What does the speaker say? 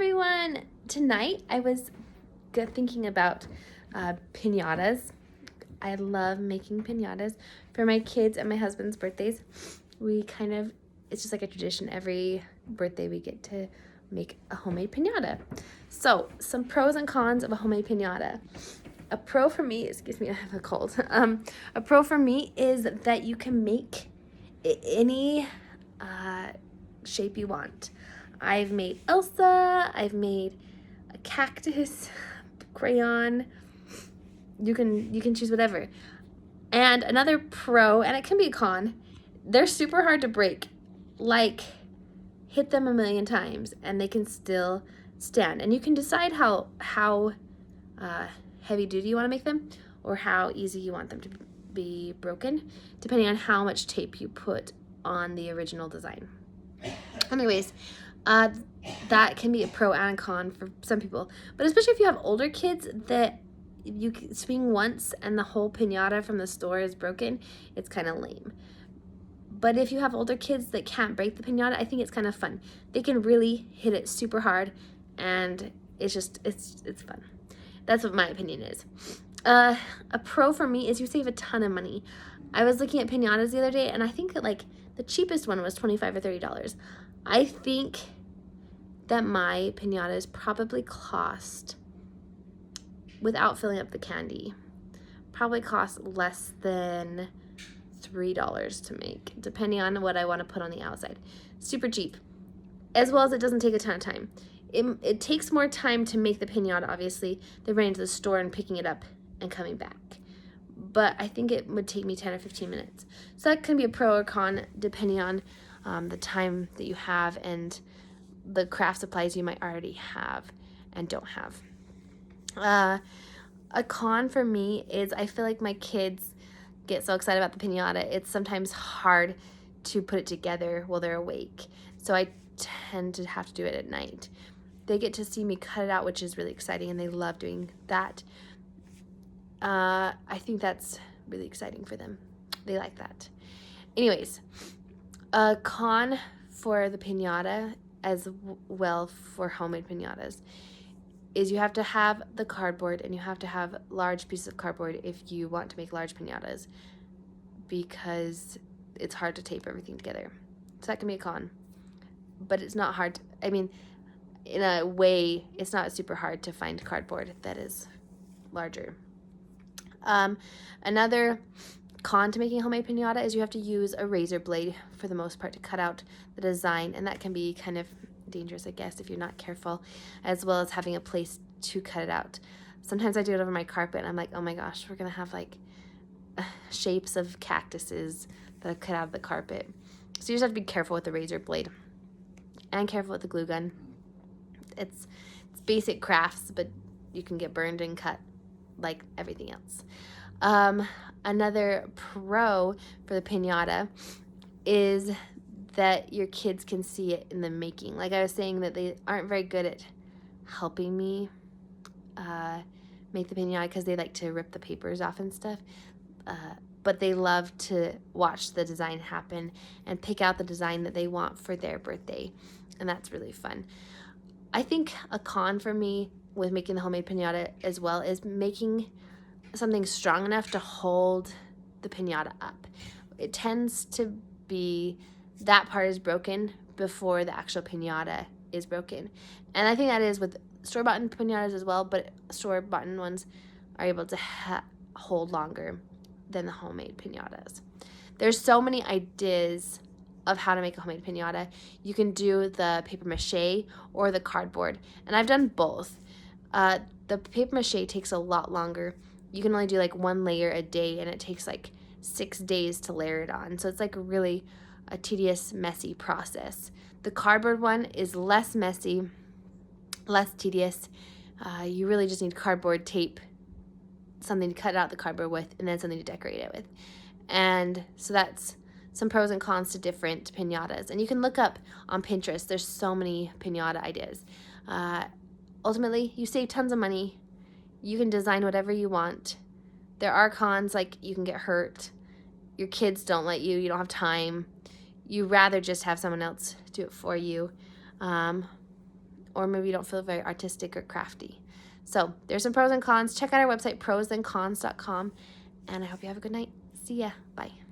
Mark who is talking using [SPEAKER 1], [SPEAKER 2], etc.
[SPEAKER 1] everyone! Tonight I was thinking about piñatas. I love making piñatas for my kids and my husband's birthdays. It's just like a tradition. Every birthday we get to make a homemade piñata. So, some pros and cons of a homemade piñata. A pro for me, excuse me, I have a cold. A pro for me is that you can make any shape you want. I've made Elsa, I've made a cactus, crayon. You can choose whatever. And another pro, and it can be a con, they're super hard to break. Like, hit them a million times and they can still stand. And you can decide how heavy duty you want to make them or how easy you want them to be broken, depending on how much tape you put on the original design. Anyways, that can be a pro and a con for some people, but especially if you have older kids that you swing once and the whole piñata from the store is broken, it's kind of lame. But if you have older kids that can't break the piñata, I think it's kind of fun. They can really hit it super hard, and it's fun. That's what my opinion is. A pro for me is you save a ton of money. I was looking at piñatas the other day, and I think that like the cheapest one was $25 or $30. I think that my piñatas probably cost, without filling up the candy, probably cost less than $3 to make, depending on what I want to put on the outside. Super cheap, as well as it doesn't take a ton of time. It takes more time to make the piñata, obviously, than running to the store and picking it up and coming back. But I think it would take me 10 or 15 minutes. So that can be a pro or con depending on the time that you have and the craft supplies you might already have and don't have. A con for me is I feel like my kids get so excited about the piñata, it's sometimes hard to put it together while they're awake. So I tend to have to do it at night. They get to see me cut it out, which is really exciting, and they love doing that. I think that's really exciting for them. They like that. Anyways, a con for the piñata, as well for homemade piñatas, is you have to have the cardboard, and you have to have large pieces of cardboard if you want to make large piñatas, because it's hard to tape everything together. So that can be a con. But it's not hard. In a way, it's not super hard to find cardboard that is larger. Another con to making a homemade piñata is you have to use a razor blade for the most part to cut out the design, and that can be kind of dangerous, I guess, if you're not careful, as well as having a place to cut it out. Sometimes I do it over my carpet and I'm like, oh my gosh, we're gonna have like shapes of cactuses that I've cut out of the carpet. So you just have to be careful with the razor blade and careful with the glue gun. It's basic crafts, but you can get burned and cut like everything else. Another pro for the piñata is that your kids can see it in the making. Like I was saying, that they aren't very good at helping me make the piñata because they like to rip the papers off and stuff. But they love to watch the design happen and pick out the design that they want for their birthday. And that's really fun. I think a con for me with making the homemade piñata as well is making something strong enough to hold the piñata up. It tends to be that part is broken before the actual piñata is broken. And I think that is with store-bought piñatas as well, but store-bought ones are able to hold longer than the homemade piñatas. There's so many ideas of how to make a homemade piñata. You can do the paper mache or the cardboard, and I've done both. The paper mache takes a lot longer. You can only do like one layer a day, and it takes like 6 days to layer it on. So it's like really a tedious, messy process. The cardboard one is less messy, less tedious. You really just need cardboard tape, something to cut out the cardboard with, and then something to decorate it with. And so that's some pros and cons to different piñatas. And you can look up on Pinterest. There's so many piñata ideas. Ultimately, you save tons of money. You can design whatever you want. There are cons, like you can get hurt. Your kids don't let you. You don't have time. You rather just have someone else do it for you. or maybe you don't feel very artistic or crafty. So there's some pros and cons. Check out our website, prosandcons.com, and I hope you have a good night. See ya. Bye.